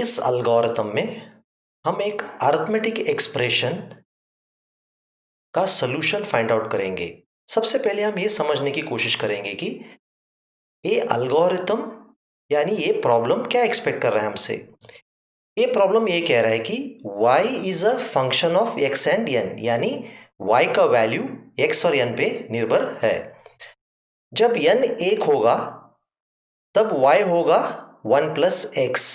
इस एल्गोरिथम में हम एक अरिथमेटिक एक्सप्रेशन का सॉल्यूशन फाइंड आउट करेंगे। सबसे पहले हम ये समझने की कोशिश करेंगे कि ये एल्गोरिथम यानी ये प्रॉब्लम क्या एक्सपेक्ट कर रहा है हमसे। ये प्रॉब्लम ये कह रहा है कि y is a function of x and n, यानी y का वैल्यू x और n पे निर्भर है। जब n 1 होगा तब y होगा 1 प्लस एक्स।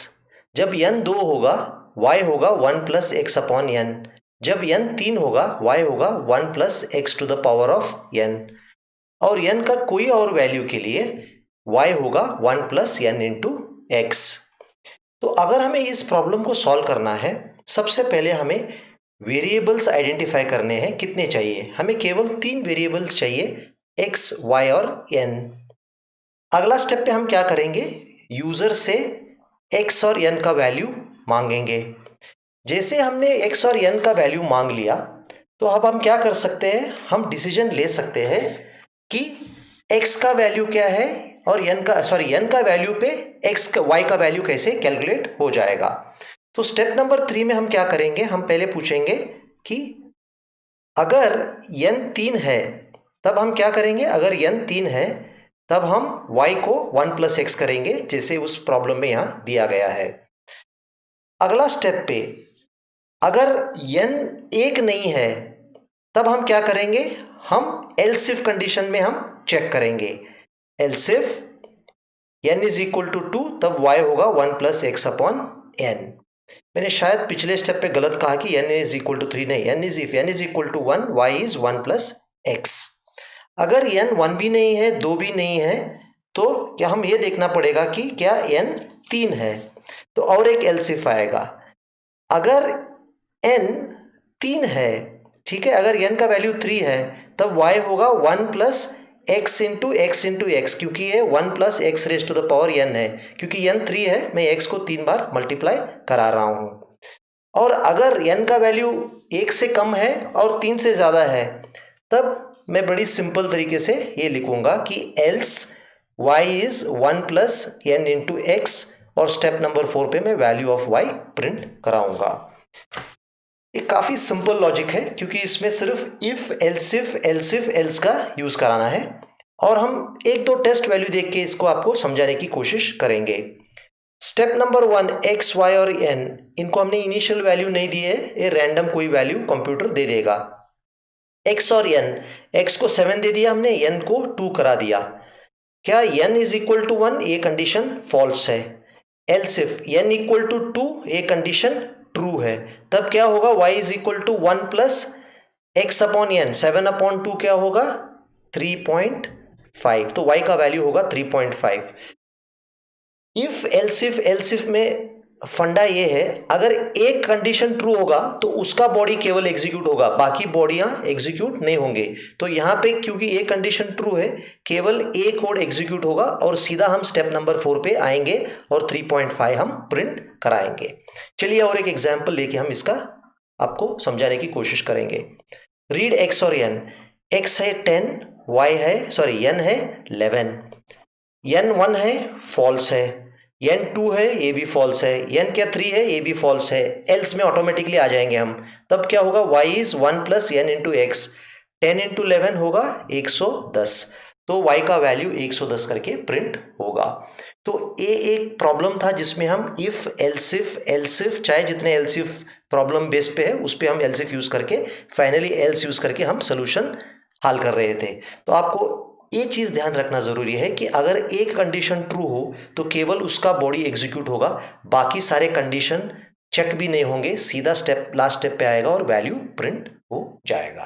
जब n 2 होगा y होगा 1 प्लस एक्स अपॉन n। जब n 3 होगा y होगा 1 plus x to the power of n। और n का कोई और वैल्यू के लिए y होगा 1 प्लस n इंटू एक्स। तो अगर हमें इस प्रॉब्लम को सॉल्व करना है, सबसे पहले हमें वेरिएबल्स आइडेंटिफाई करने हैं। कितने चाहिए? हमें केवल 3 वेरिएबल्स चाहिए, x, y और n। अगला स्टेप पे हम क्या करेंगे? यूजर से x और n का वैल्यू मांगेंगे। जैसे हमने x और n का वैल्यू मांग लिया तो अब हम क्या कर सकते हैं? हम डिसीजन ले सकते हैं कि x का वैल्यू क्या है और n का वैल्यू पे y का वैल्यू कैसे कैलकुलेट हो जाएगा। तो स्टेप नंबर 3 में हम क्या करेंगे? हम पहले पूछेंगे कि अगर n 3 है तब हम क्या करेंगे? अगर n 3 है तब हम y को 1 प्लस एक्स करेंगे, जैसे उस प्रॉब्लम में यहां दिया गया है। अगला स्टेप पे अगर n 1 नहीं है तब हम क्या करेंगे? हम एल्स इफ कंडीशन में हम चेक करेंगे। Else if n is equal to 2 तब y होगा 1 प्लस एक्स अपॉन n। मैंने शायद पिछले स्टेप पे गलत कहा कि n इज इक्वल टू 3, नहीं, n is equal to 1, y is 1 plus x. अगर n 1 भी नहीं है, 2 भी नहीं है, तो क्या हम ये देखना पड़ेगा कि क्या n 3 है। तो और एक एल्स इफ आएगा। अगर n 3 है, ठीक है, अगर n का वैल्यू 3 है तब y होगा 1 प्लस x इंटू एक्स, क्योंकि ये 1 plus x raise to the power n है। क्योंकि n 3 है, मैं x को 3 बार मल्टीप्लाई करा रहा हूं। और अगर n का वैल्यू 1 से कम है और 3 से ज़्यादा है तब मैं बड़ी सिंपल तरीके से ये लिखूंगा कि else y is 1 plus n into x, और स्टेप नंबर 4 पे मैं वैल्यू ऑफ y प्रिंट कराऊंगा। ये काफ़ी सिंपल लॉजिक है क्योंकि इसमें सिर्फ इफ एल्स का यूज़ कराना है। और हम 1-2 टेस्ट वैल्यू देख के इसको आपको समझाने की कोशिश करेंगे। स्टेप नंबर 1, x, y और n, इनको हमने इनिशियल वैल्यू नहीं दी है, ये रैंडम कोई वैल्यू कंप्यूटर दे देगा। x और n, x को 7 दे दिया हमने, n को 2 करा दिया। क्या n इज इक्वल टू 1? ये कंडीशन फॉल्स है। Else if n equal to 2, ये कंडीशन ट्रू है। तब क्या होगा? y is equal to 1 plus x upon n, 7 upon 2 क्या होगा? 3.5। तो y का वैल्यू होगा 3.5। इफ एल्स इफ में फंडा ये है, अगर एक कंडीशन ट्रू होगा तो उसका बॉडी केवल एग्जीक्यूट होगा, बाकी बॉडियां एग्जीक्यूट नहीं होंगे। तो यहाँ पे क्योंकि एक कंडीशन ट्रू है, केवल एक कोड एग्जीक्यूट होगा और सीधा हम स्टेप नंबर 4 पे आएंगे और 3.5 हम प्रिंट कराएंगे। चलिए और एक एग्जाम्पल लेके हम इसका आपको समझाने की कोशिश करेंगे। रीड x और n। x है 10, n है 11, n 1 है, फॉल्स है, n 2 है, ये भी फॉल्स है, n क्या 3 है, ये भी फॉल्स है। एल्स में ऑटोमेटिकली आ जाएंगे हम। तब क्या होगा? y is 1 plus n into x, 10 into 11 होगा 110। तो y का वैल्यू 110 करके प्रिंट होगा। तो ये एक प्रॉब्लम था जिसमें हम इफ एल्स इफ चाहे जितने एल्स इफ प्रॉब्लम बेस पे है उस पे हम एल्स इफ यूज करके फाइनली एल्स यूज करके हम सोल्यूशन हल कर रहे थे। तो आपको ये चीज़ ध्यान रखना ज़रूरी है कि अगर एक कंडीशन ट्रू हो तो केवल उसका बॉडी एग्जीक्यूट होगा, बाकी सारे कंडीशन चेक भी नहीं होंगे, सीधा स्टेप लास्ट स्टेप पे आएगा और वैल्यू प्रिंट हो जाएगा।